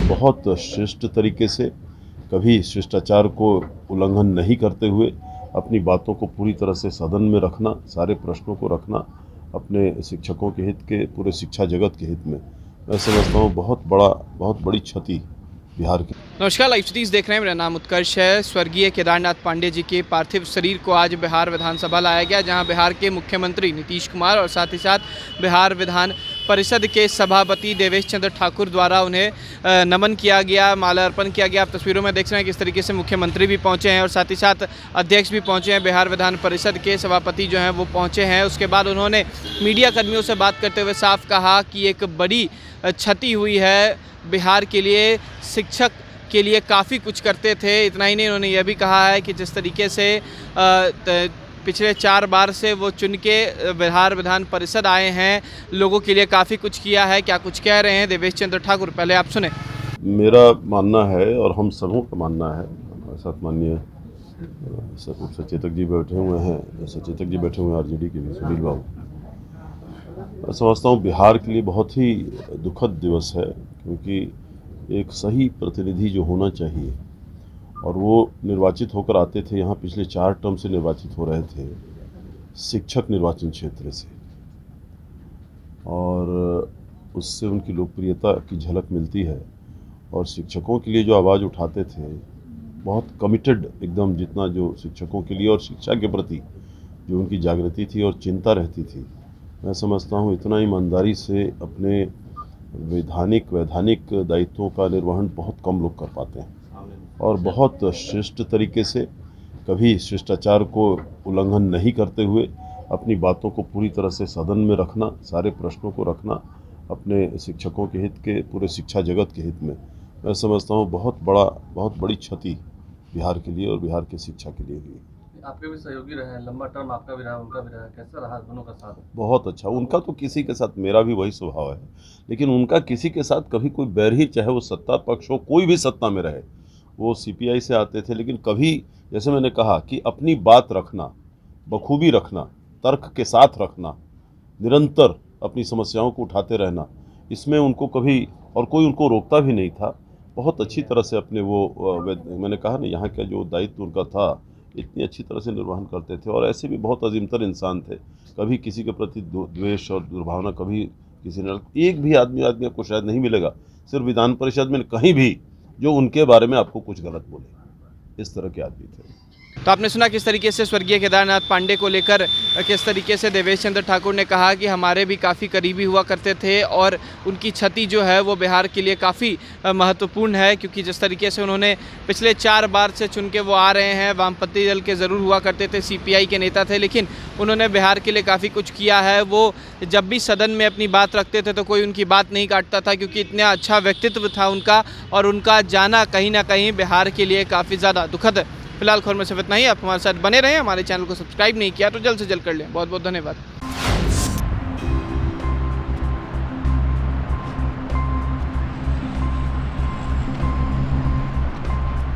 बहुत श्रेष्ठ तरीके से, कभी शिष्टाचार को उल्लंघन नहीं करते हुए अपनी बातों को पूरी तरह से सदन में रखना, सारे प्रश्नों को रखना अपने शिक्षकों के हित के, पूरे शिक्षा जगत के हित में, मैं समझता हूँ बहुत बड़ी क्षति बिहार की। नमस्कार, लाइव सिटीज़ देख रहे हैं। मेरा नाम उत्कर्ष है। स्वर्गीय केदारनाथ पांडे जी के पार्थिव शरीर को आज बिहार विधानसभा लाया गया, जहां बिहार के मुख्यमंत्री नीतीश कुमार और साथ ही साथ बिहार विधान परिषद के सभापति देवेश चंद्र ठाकुर द्वारा उन्हें नमन किया गया, माल्यार्पण किया गया। आप तस्वीरों में देख रहे हैं किस तरीके से मुख्यमंत्री भी पहुंचे हैं और साथ ही साथ अध्यक्ष भी पहुंचे हैं। बिहार विधान परिषद के सभापति जो हैं वो पहुंचे हैं। उसके बाद उन्होंने मीडिया कर्मियों से बात करते हुए साफ कहा कि एक बड़ी क्षति हुई है बिहार के लिए। शिक्षक के लिए काफ़ी कुछ करते थे। इतना ही नहीं, उन्होंने यह भी कहा है कि जिस तरीके से पिछले 4 बार से वो चुन के बिहार विधान परिषद आए हैं, लोगों के लिए काफ़ी कुछ किया है। क्या कुछ कह रहे हैं देवेश चंद्र ठाकुर, पहले आप सुने। मेरा मानना है और हम सबों का मानना है, हमारे साथ माननीय सचेतक जी बैठे हुए हैं, आरजेडी के भी सुनील बाबू। मैं समझता हूँ बिहार के लिए बहुत ही दुखद दिवस है, क्योंकि एक सही प्रतिनिधि जो होना चाहिए, और वो निर्वाचित होकर आते थे, यहाँ पिछले 4 टर्म से निर्वाचित हो रहे थे शिक्षक निर्वाचन क्षेत्र से, और उससे उनकी लोकप्रियता की झलक मिलती है। और शिक्षकों के लिए जो आवाज़ उठाते थे, बहुत कमिटेड एकदम, जितना जो शिक्षकों के लिए और शिक्षा के प्रति जो उनकी जागृति थी और चिंता रहती थी, मैं समझता हूँ इतना ईमानदारी से अपने वैधानिक दायित्वों का निर्वहन बहुत कम लोग कर पाते हैं। और बहुत श्रेष्ठ तरीके से, कभी शिष्टाचार को उल्लंघन नहीं करते हुए अपनी बातों को पूरी तरह से सदन में रखना, सारे प्रश्नों को रखना अपने शिक्षकों के हित के, पूरे शिक्षा जगत के हित में, मैं समझता हूँ बहुत बड़ी क्षति बिहार के लिए और बिहार के शिक्षा के लिए हुई। आपके भी सहयोगी रहे, लंबा टर्म आपका भी रहा, उनका भी रहा, कैसा रहा दोनों का साथ? बहुत अच्छा। उनका तो किसी के साथ, मेरा भी वही स्वभाव है, लेकिन उनका किसी के साथ कभी कोई बैर ही, चाहे वो सत्ता पक्ष हो, कोई भी सत्ता में रहे। वो सीपीआई से आते थे, लेकिन कभी, जैसे मैंने कहा कि अपनी बात रखना, बखूबी रखना, तर्क के साथ रखना, निरंतर अपनी समस्याओं को उठाते रहना, इसमें उनको कभी, और कोई उनको रोकता भी नहीं था। बहुत अच्छी तरह से अपने मैंने कहा ना, यहाँ का जो दायित्व उनका था, इतनी अच्छी तरह से निर्वहन करते थे। और ऐसे भी बहुत अजीमतर इंसान थे, कभी किसी के प्रति द्वेष और दुर्भावना कभी किसी ने, एक भी आदमी आपको शायद नहीं मिलेगा सिर्फ विधान परिषद में कहीं भी जो उनके बारे में आपको कुछ गलत बोले, इस तरह के आदमी थे। तो आपने सुना किस तरीके से स्वर्गीय केदारनाथ पांडे को लेकर किस तरीके से देवेश चंद्र ठाकुर ने कहा कि हमारे भी काफ़ी करीबी हुआ करते थे और उनकी क्षति जो है वो बिहार के लिए काफ़ी महत्वपूर्ण है, क्योंकि जिस तरीके से उन्होंने पिछले 4 बार से चुन के वो आ रहे हैं। वामपंथी दल के ज़रूर हुआ करते थे, सीपीआई के नेता थे, लेकिन उन्होंने बिहार के लिए काफ़ी कुछ किया है। वो जब भी सदन में अपनी बात रखते थे तो कोई उनकी बात नहीं काटता था, क्योंकि इतना अच्छा व्यक्तित्व था उनका, और उनका जाना कहीं ना कहीं बिहार के लिए काफ़ी ज़्यादा दुखद है। फिलहाल खबर में सिर्फ इतना ही। आप हमारे साथ बने रहें, हमारे चैनल को सब्सक्राइब नहीं किया तो जल्द से जल्द कर लें। बहुत बहुत धन्यवाद।